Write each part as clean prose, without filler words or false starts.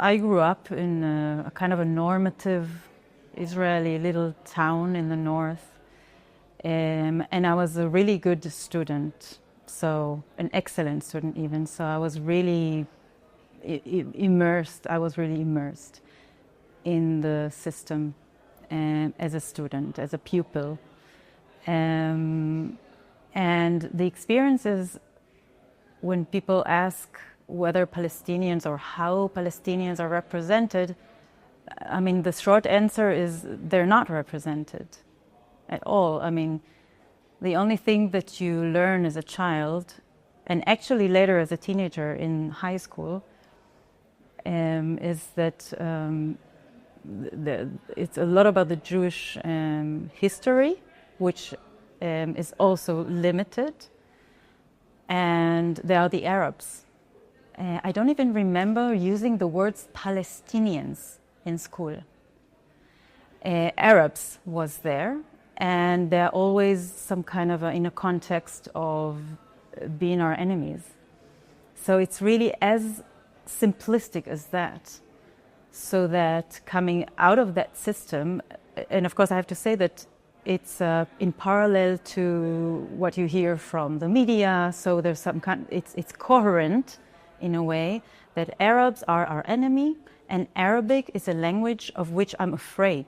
I grew up in a kind of a normative Israeli little town in the north, and I was a really good student, so an excellent student even. So I was really immersed. I was really immersed in the system as a student, as a pupil, and the experiences when people ask whether Palestinians or how Palestinians are represented, I mean, the short answer is they're not represented at all. I mean, the only thing that you learn as a child, and actually later as a teenager in high school, is that it's a lot about the Jewish history, which is also limited, and there are the Arabs. I don't even remember using the words Palestinians in school. Arabs was there, and they're always some kind of in a context of being our enemies. So it's really as simplistic as that. So that coming out of that system, and of course I have to say that it's in parallel to what you hear from the media, so there's some kind, it's coherent in a way that Arabs are our enemy, and Arabic is a language of which I'm afraid.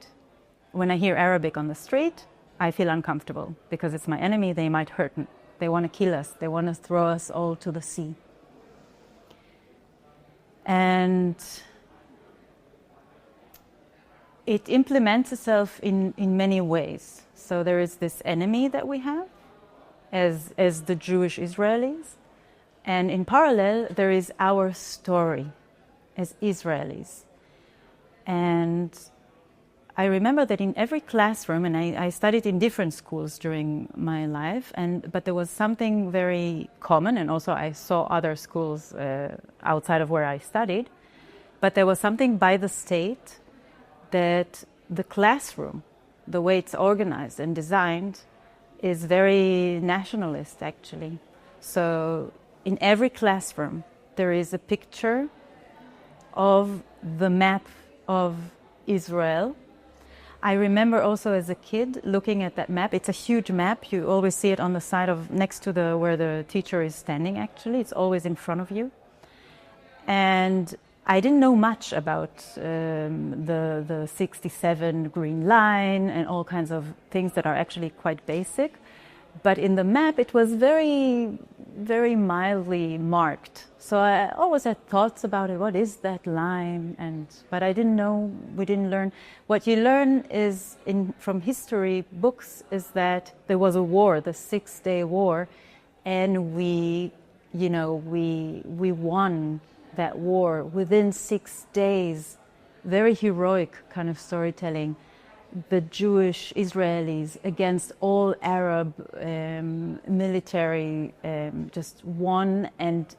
When I hear Arabic on the street, I feel uncomfortable because it's my enemy. They might hurt me. They want to kill us. They want to throw us all to the sea. And it implements itself in many ways. So there is this enemy that we have as the Jewish Israelis. And in parallel, there is our story as Israelis. And I remember that in every classroom, and I studied in different schools during my life, but there was something very common, and also I saw other schools outside of where I studied, but there was something by the state that the classroom, the way it's organized and designed, is very nationalist, actually. So in every classroom, there is a picture of the map of Israel. I remember also as a kid looking at that map. It's a huge map. You always see it on the side of, next to where the teacher is standing, actually. It's always in front of you. And I didn't know much about the 67 green line and all kinds of things that are actually quite basic. But in the map, it was very, very mildly marked. So I always had thoughts about it. What is that line? But I didn't know, we didn't learn. What you learn is from history books is that there was a war, the 6-day war, and we won that war within 6 days. Very heroic kind of storytelling. The Jewish Israelis against all Arab military just won, and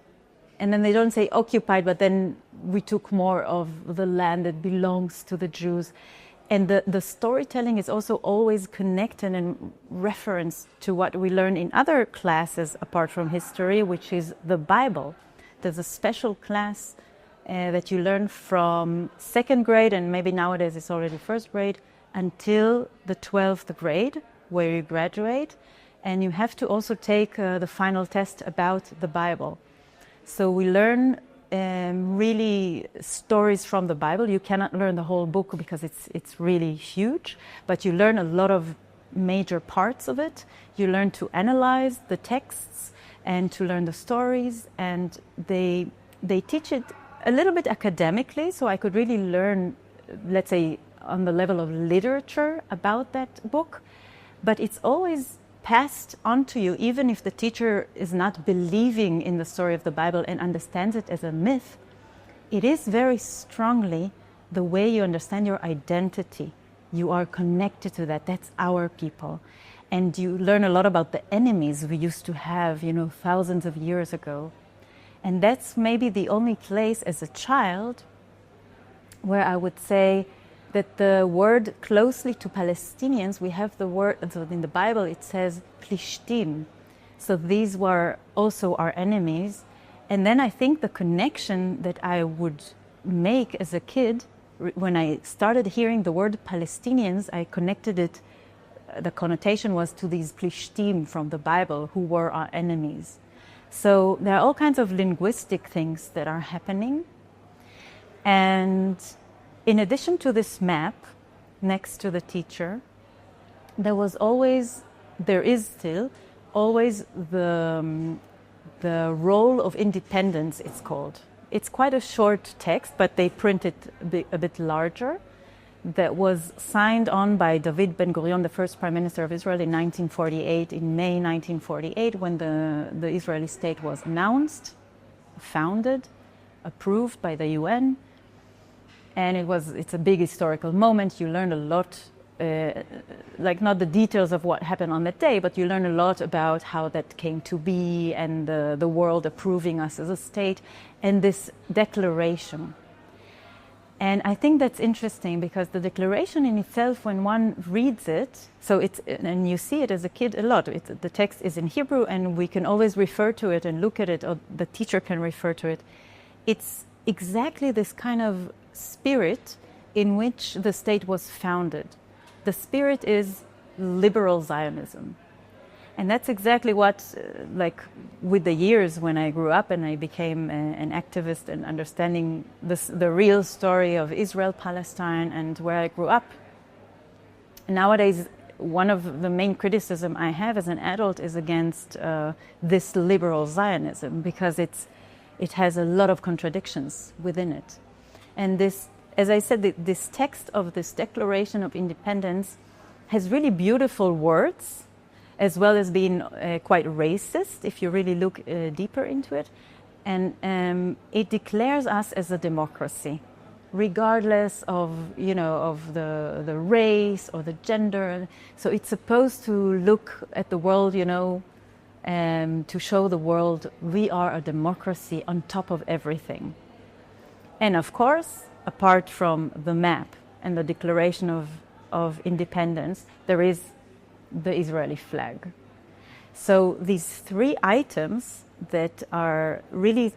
then they don't say occupied, but then we took more of the land that belongs to the Jews. And the storytelling is also always connected and referenced to what we learn in other classes apart from history, which is the Bible. There's a special class that you learn from 2nd grade, and maybe nowadays it's already 1st grade, until the 12th grade, where you graduate, and you have to also take the final test about the Bible. So we learn really stories from the Bible. You cannot learn the whole book because it's really huge, but you learn a lot of major parts of it. You learn to analyze the texts and to learn the stories, and they teach it a little bit academically, so I could really learn, let's say, on the level of literature about that book, but it's always passed on to you, even if the teacher is not believing in the story of the Bible and understands it as a myth. It is very strongly the way you understand your identity. You are connected to that. That's our people. And you learn a lot about the enemies we used to have, thousands of years ago. And that's maybe the only place as a child where I would say that the word closely to Palestinians, we have the word, so in the Bible it says Plishtim. So these were also our enemies. And then I think the connection that I would make as a kid, when I started hearing the word Palestinians, I connected it, the connotation was to these Plishtim from the Bible who were our enemies. So there are all kinds of linguistic things that are happening. And in addition to this map next to the teacher, there is still always the role of independence, it's called. It's quite a short text, but they print it a bit larger. That was signed on by David Ben-Gurion, the first Prime Minister of Israel in 1948, in May 1948, when the Israeli state was announced, founded, approved by the UN. And it's a big historical moment. You learn a lot, like not the details of what happened on that day, but you learn a lot about how that came to be and the world approving us as a state and this declaration. And I think that's interesting because the declaration in itself, when one reads it, and you see it as a kid a lot, the text is in Hebrew and we can always refer to it and look at it, or the teacher can refer to it. It's exactly this kind of spirit in which the state was founded. The spirit is liberal Zionism. And that's exactly what, with the years when I grew up and I became an activist and understanding the real story of Israel, Palestine, and where I grew up. Nowadays, one of the main criticism I have as an adult is against this liberal Zionism because it has a lot of contradictions within it. And this, as I said, this text of this Declaration of Independence has really beautiful words, as well as being quite racist, if you really look deeper into it. And it declares us as a democracy, regardless of, of the race or the gender. So it's supposed to look at the world, to show the world we are a democracy on top of everything. And of course, apart from the map and the Declaration of Independence, there is the Israeli flag. So these three items that are really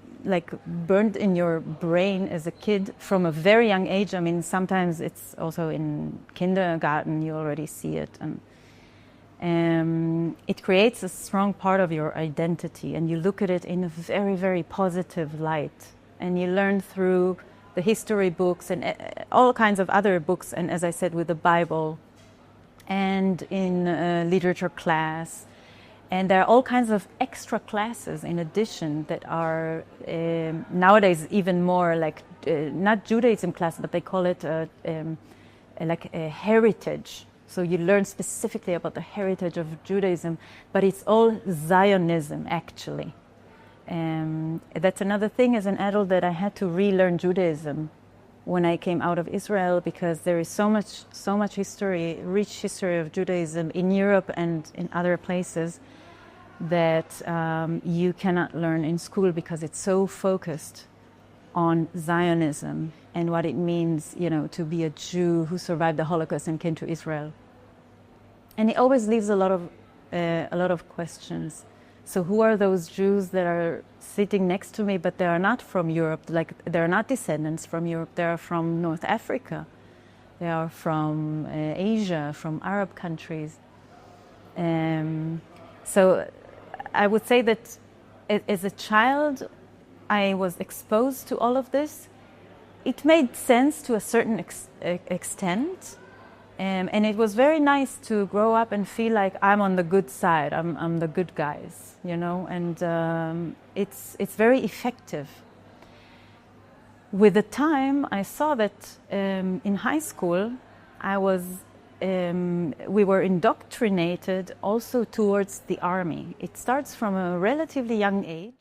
burned in your brain as a kid from a very young age. I mean, sometimes it's also in kindergarten, you already see it. And it creates a strong part of your identity, and you look at it in a very, very positive light. And you learn through the history books and all kinds of other books, and as I said, with the Bible, and in literature class. And there are all kinds of extra classes in addition that are nowadays even more not Judaism class, but they call it like a heritage. So you learn specifically about the heritage of Judaism, but it's all Zionism actually. That's another thing as an adult, that I had to relearn Judaism when I came out of Israel, because there is so much history, rich history of Judaism in Europe and in other places that you cannot learn in school because it's so focused on Zionism and what it means, to be a Jew who survived the Holocaust and came to Israel. And it always leaves a lot of questions. So who are those Jews that are sitting next to me, but they are not from Europe? They're not descendants from Europe. They are from North Africa. They are from Asia, from Arab countries. So I would say that as a child, I was exposed to all of this. It made sense to a certain extent. And it was very nice to grow up and feel like I'm on the good side. I'm the good guys, and it's very effective. With the time, I saw that in high school, we were indoctrinated also towards the army. It starts from a relatively young age.